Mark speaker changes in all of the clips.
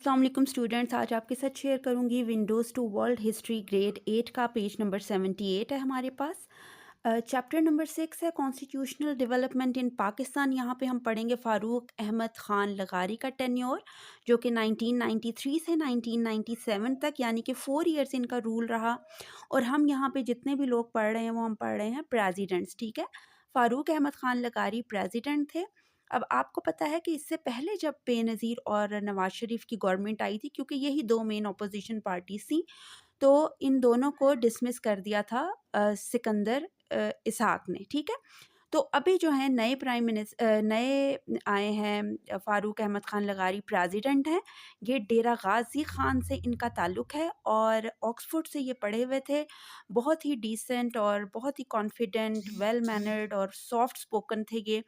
Speaker 1: अस्सलाम वालेकुम स्टूडेंट्स। आज आपके साथ शेयर करूंगी Windows to world history grade 8 का पेज नंबर 78 है हमारे पास। चैप्टर नंबर 6 है कॉन्स्टिट्यूशनल डेवलपमेंट इन पाकिस्तान। यहाँ पे हम पढ़ेंगे फ़ारूक अहमद ख़ान लगारी का टेन्योर, जो कि 1993 से 1997 तक यानी कि 4 इयर्स इनका रूल रहा। और हम यहाँ पे जितने भी लोग पढ़ रहे हैं वो हम पढ़ रहे हैं प्रेसिडेंट्स, ठीक है। फ़ारूक अहमद ख़ान लगारी प्रेसिडेंट थे। अब आपको पता है कि इससे पहले जब बेनज़ीर और नवाज़ शरीफ की गवर्नमेंट आई थी, क्योंकि यही दो मेन अपोजिशन पार्टीज़ थी, तो इन दोनों को डिसमिस कर दिया था सिकंदर इसहाक ने, ठीक है। तो अभी जो है नए आए हैं फ़ारूक अहमद ख़ान लगारी प्रेसिडेंट हैं। ये डेरा गाज़ी ख़ान से इनका ताल्लुक़ है और ऑक्सफ़ोर्ड से ये पढ़े हुए थे। बहुत ही डिसेंट और बहुत ही कॉन्फिडेंट, वेल मैनर्ड और सॉफ्ट स्पोकन थे ये।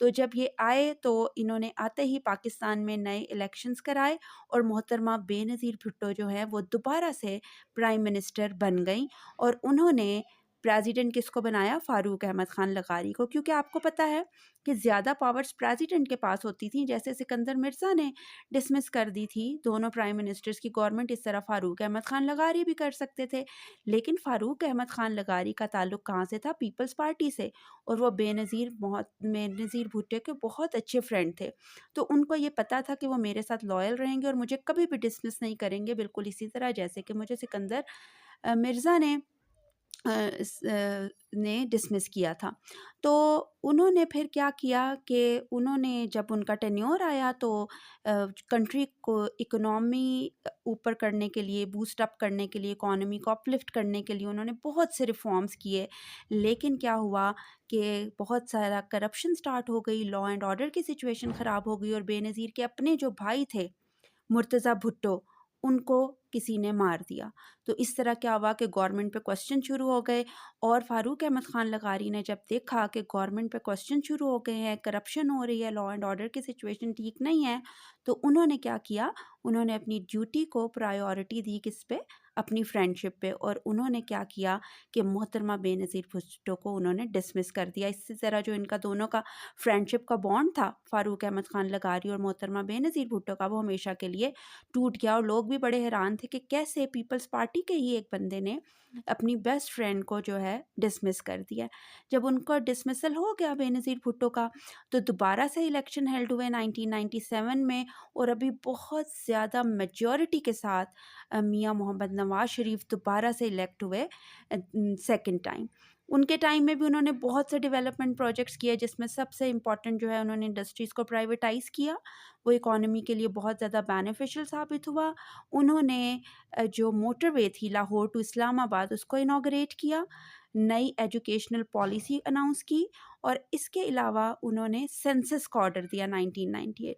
Speaker 1: तो जब ये आए तो इन्होंने आते ही पाकिस्तान में नए इलेक्शंस कराए और मोहतरमा बेनज़ीर भुट्टो जो है वो दोबारा से प्राइम मिनिस्टर बन गईं। और उन्होंने प्रेसिडेंट किसको बनाया? फ़ारूक अहमद ख़ान लगारी को, क्योंकि आपको पता है कि ज़्यादा पावर्स प्रेसिडेंट के पास होती थी। जैसे सिकंदर मिर्ज़ा ने डिसमिस कर दी थी दोनों प्राइम मिनिस्टर्स की गवर्नमेंट, इस तरह फ़ारूक अहमद ख़ान लगारी भी कर सकते थे। लेकिन फ़ारूक अहमद ख़ान लगारी का ताल्लुक़ कहाँ से था? पीपल्स पार्टी से। और वो बेनज़ीर भुट्टो के बहुत अच्छे फ्रेंड थे। तो उनको ये पता था कि वो मेरे साथ लॉयल रहेंगे और मुझे कभी भी डिसमिस नहीं करेंगे, बिल्कुल इसी तरह जैसे कि मुझे सिकंदर मिर्ज़ा ने डिसमिस किया था। तो उन्होंने फिर क्या किया कि उन्होंने जब उनका टेन्योर आया तो कंट्री को इकोनॉमी ऊपर करने के लिए, बूस्ट अप करने के लिए, इकोनॉमी को अपलिफ्ट करने के लिए उन्होंने बहुत से रिफॉर्म्स किए। लेकिन क्या हुआ कि बहुत सारा करप्शन स्टार्ट हो गई, लॉ एंड ऑर्डर की सिचुएशन ख़राब हो गई और बेनज़ीर के अपने जो भाई थे मुर्तज़ा भुट्टो, उनको किसी ने मार दिया। तो इस तरह क्या हुआ कि गवर्नमेंट पे क्वेश्चन शुरू हो गए। और फ़ारूक अहमद ख़ान लगारी ने जब देखा कि गवर्नमेंट पे क्वेश्चन शुरू हो गए हैं, करप्शन हो रही है, लॉ एंड ऑर्डर की सिचुएशन ठीक नहीं है, तो उन्होंने क्या किया, उन्होंने अपनी ड्यूटी को प्रायोरिटी दी किस पे? अपनी फ्रेंडशिप पे। और उन्होंने क्या किया कि मोहतरमा बेनज़ीर भुट्टो को उन्होंने डिसमिस कर दिया। इसी तरह जो इनका दोनों का फ्रेंडशिप का बॉन्ड था, फ़ारूक अहमद ख़ान लगारी और मोहतरमा बेनज़ीर भुट्टो का, वो हमेशा के लिए टूट गया। और लोग भी बड़े हैरान थे कि कैसे पीपल्स पार्टी के ही एक बंदे ने अपनी बेस्ट फ्रेंड को जो है डिसमिस कर दिया। जब उनका डिसमिसल हो गया बेनज़ीर भुट्टो का, तो दोबारा से इलेक्शन हेल्ड हुए 1997 में। और अभी बहुत ज़्यादा मेजॉरिटी के साथ मियां मोहम्मद नवाज़ शरीफ दोबारा से इलेक्ट हुए सेकंड टाइम। उनके टाइम में भी उन्होंने बहुत से डेवलपमेंट प्रोजेक्ट्स किए, जिसमें सबसे इम्पॉर्टेंट जो है उन्होंने इंडस्ट्रीज़ को प्राइवेटाइज़ किया। वो इकॉनमी के लिए बहुत ज़्यादा बेनिफिशियल साबित हुआ। उन्होंने जो मोटरवे थी लाहौर टू इस्लामाबाद, उसको इनॉग्रेट किया, नई एजुकेशनल पॉलिसी अनाउंस की। और इसके अलावा उन्होंने सेंसस का ऑर्डर दिया 1998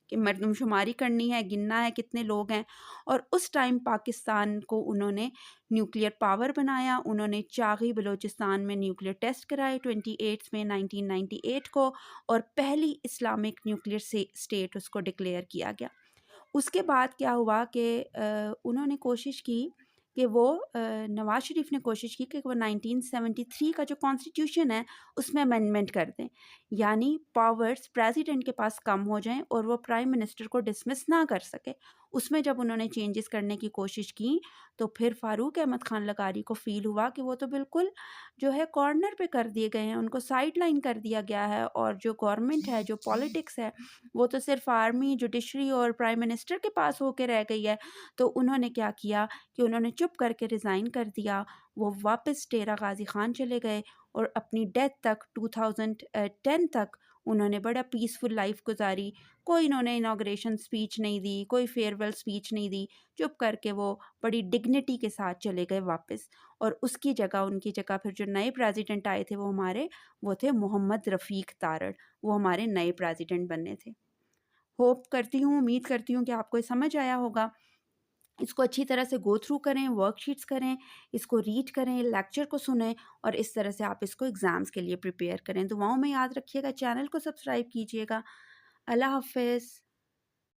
Speaker 1: कि मरदमशुमारी करनी है, गिनना है कितने लोग हैं। और उस टाइम पाकिस्तान को उन्होंने न्यूक्लियर पावर बनाया। उन्होंने चागी बलूचिस्तान में न्यूक्लियर टेस्ट कराए 28 में 1998 को, और पहली इस्लामिक न्यूक्लियर स्टेट उसको डिक्लेयर किया गया। उसके बाद क्या हुआ कि उन्होंने कोशिश की कि वो नवाज़ शरीफ ने कोशिश की कि वो 1973 का जो कॉन्स्टिट्यूशन है उसमें अमेंडमेंट कर दें, यानी पावर्स प्रेसिडेंट के पास कम हो जाएं और वो प्राइम मिनिस्टर को डिसमिस ना कर सके। उसमें जब उन्होंने चेंजेस करने की कोशिश की, तो फिर फ़ारूक अहमद ख़ान लगारी को फ़ील हुआ कि वो तो बिल्कुल जो है कॉर्नर पे कर दिए गए हैं, उनको साइड लाइन कर दिया गया है। और जो गवर्नमेंट है, जो पॉलिटिक्स है, वो तो सिर्फ आर्मी, जुडिशरी और प्राइम मिनिस्टर के पास होके रह गई है। तो उन्होंने क्या किया कि उन्होंने चुप करके रिज़ाइन कर दिया। वो वापस डेरा गाज़ी ख़ान चले गए और अपनी डेथ तक 2010 तक उन्होंने बड़ा पीसफुल लाइफ गुजारी। कोई इन्होंने इनॉग्रेशन स्पीच नहीं दी, कोई फेयरवेल स्पीच नहीं दी। चुप करके वो बड़ी डिग्निटी के साथ चले गए वापस। और उनकी जगह फिर जो नए प्रेसिडेंट आए थे वो थे मोहम्मद रफ़ीक तारड़। वो हमारे नए प्रेसिडेंट बनने थे। उम्मीद करती हूँ कि आपको ये समझ आया होगा। इसको अच्छी तरह से गो थ्रू करें, वर्कशीट्स करें, इसको रीड करें, लेक्चर को सुनें और इस तरह से आप इसको एग्ज़ाम्स के लिए प्रिपेयर करें। दुआओं में याद रखिएगा, चैनल को सब्सक्राइब कीजिएगा। अल्लाह हाफ़िज़।